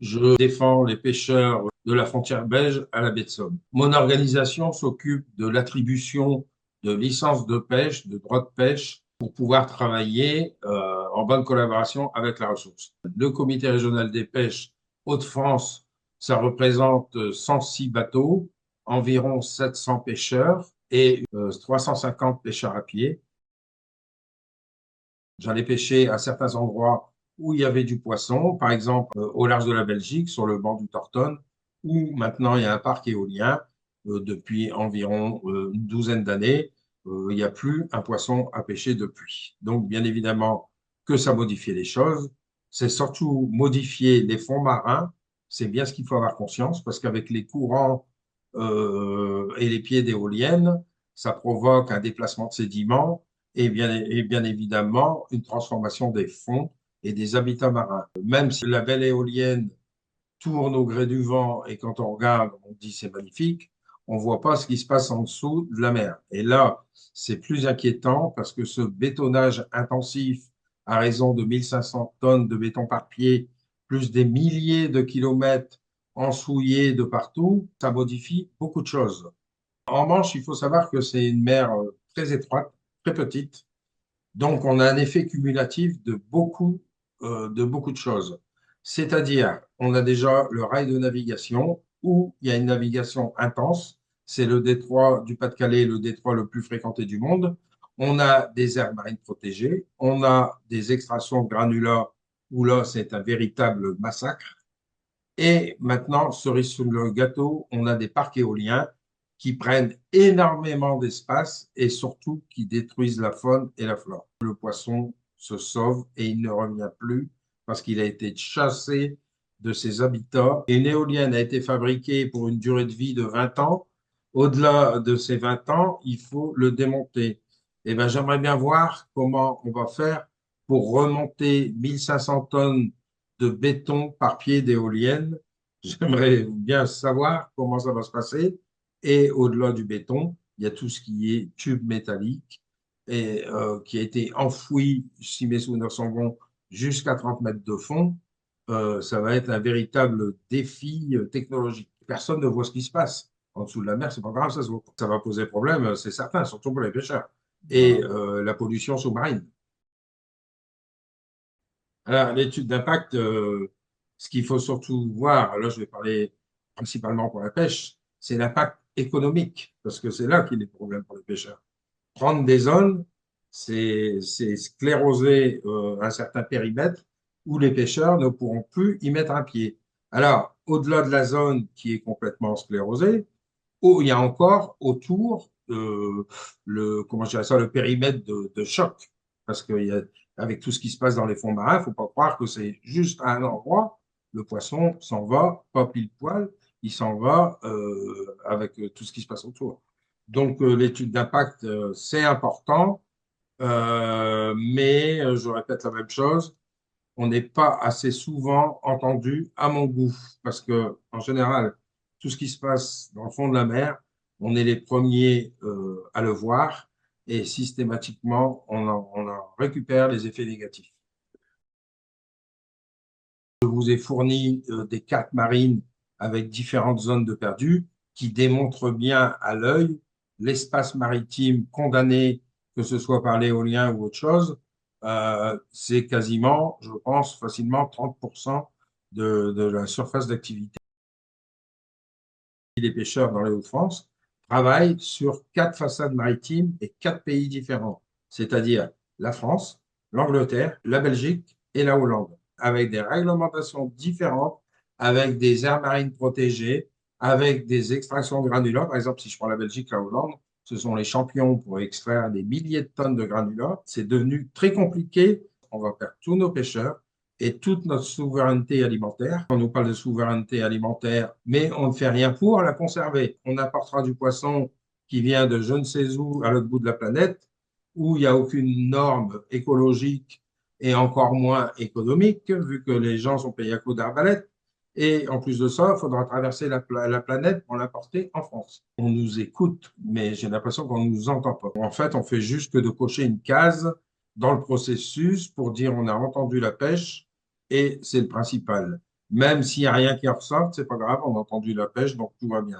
Je défends les pêcheurs de la frontière belge à la baie de Somme. Mon organisation s'occupe de l'attribution de licences de pêche, de droits de pêche, pour pouvoir travailler en bonne collaboration avec la ressource. Le comité régional des pêches Hauts-de-France, ça représente 106 bateaux, environ 700 pêcheurs et 350 pêcheurs à pied. J'allais pêcher à certains endroits où il y avait du poisson, par exemple au large de la Belgique, sur le banc du Tortonne, où maintenant il y a un parc éolien depuis environ une douzaine d'années. Il n'y a plus un poisson à pêcher depuis. Donc, bien évidemment que ça modifie les choses. C'est surtout modifier les fonds marins. C'est bien ce qu'il faut avoir conscience, parce qu'avec les courants et les pieds d'éoliennes, ça provoque un déplacement de sédiments et bien évidemment une transformation des fonds et des habitats marins. Même si la belle éolienne tourne au gré du vent et quand on regarde, on dit c'est magnifique, on voit pas ce qui se passe en dessous de la mer. Et là, c'est plus inquiétant parce que ce bétonnage intensif à raison de 1500 tonnes de béton par pied, plus des milliers de kilomètres ensouillés de partout, ça modifie beaucoup de choses. En Manche, il faut savoir que c'est une mer très étroite, très petite, donc, on a un effet cumulatif de beaucoup de choses. C'est-à-dire, on a déjà le rail de navigation où il y a une navigation intense. C'est le détroit du Pas-de-Calais, le détroit le plus fréquenté du monde. On a des aires marines protégées. On a des extractions de granulats où là, c'est un véritable massacre. Et maintenant, cerise sur le gâteau, on a des parcs éoliens qui prennent énormément d'espace et surtout qui détruisent la faune et la flore. Le poisson se sauve et il ne revient plus parce qu'il a été chassé de ses habitats. Et une éolienne a été fabriquée pour une durée de vie de 20 ans. Au-delà de ces 20 ans, il faut le démonter. Eh ben, j'aimerais bien voir comment on va faire pour remonter 1500 tonnes de béton par pied d'éolienne. J'aimerais bien savoir comment ça va se passer. Et au-delà du béton, il y a tout ce qui est tube métallique et qui a été enfoui, si mes souvenirs sont bons, jusqu'à 30 mètres de fond. Ça va être un véritable défi technologique. Personne ne voit ce qui se passe. En dessous de la mer, c'est pas grave, ça se voit. Ça va poser problème, c'est certain, surtout pour les pêcheurs. Et Voilà. la pollution sous-marine. Alors, l'étude d'impact, ce qu'il faut surtout voir, là je vais parler principalement pour la pêche, c'est l'impact économique, parce que c'est là qu'il y a des problèmes pour les pêcheurs. Prendre des zones, c'est scléroser un certain périmètre où les pêcheurs ne pourront plus y mettre un pied. Alors, au-delà de la zone qui est complètement sclérosée, il y a encore autour comment je dirais ça, le périmètre de choc. Parce qu'avec tout ce qui se passe dans les fonds marins, il ne faut pas croire que c'est juste à un endroit. Le poisson s'en va, pas pile poil, il s'en va avec tout ce qui se passe autour. Donc, l'étude d'impact, c'est important, mais je répète la même chose, on n'est pas assez souvent entendu à mon goût, parce que en général, tout ce qui se passe dans le fond de la mer, on est les premiers à le voir et systématiquement, on en récupère les effets négatifs. Je vous ai fourni des cartes marines avec différentes zones de perdu qui démontrent bien à l'œil l'espace maritime condamné, que ce soit par l'éolien ou autre chose. C'est quasiment, je pense, facilement 30% de la surface d'activité. Les pêcheurs dans les Hauts-de-France travaillent sur 4 façades maritimes et 4 pays différents, c'est-à-dire la France, l'Angleterre, la Belgique et la Hollande, avec des réglementations différentes, avec des aires marines protégées, avec des extractions de granulats. Par exemple, si je prends la Belgique, la Hollande, ce sont les champions pour extraire des milliers de tonnes de granulats. C'est devenu très compliqué. On va perdre tous nos pêcheurs et toute notre souveraineté alimentaire. On nous parle de souveraineté alimentaire, mais on ne fait rien pour la conserver. On apportera du poisson qui vient de je ne sais où à l'autre bout de la planète, où il n'y a aucune norme écologique et encore moins économique, vu que les gens sont payés à coups d'arbalète. Et en plus de ça, il faudra traverser la planète pour l'importer en France. On nous écoute, mais j'ai l'impression qu'on ne nous entend pas. En fait, on fait juste que de cocher une case dans le processus pour dire on a entendu la pêche et c'est le principal. Même s'il n'y a rien qui en ressort, c'est pas grave, on a entendu la pêche, donc tout va bien.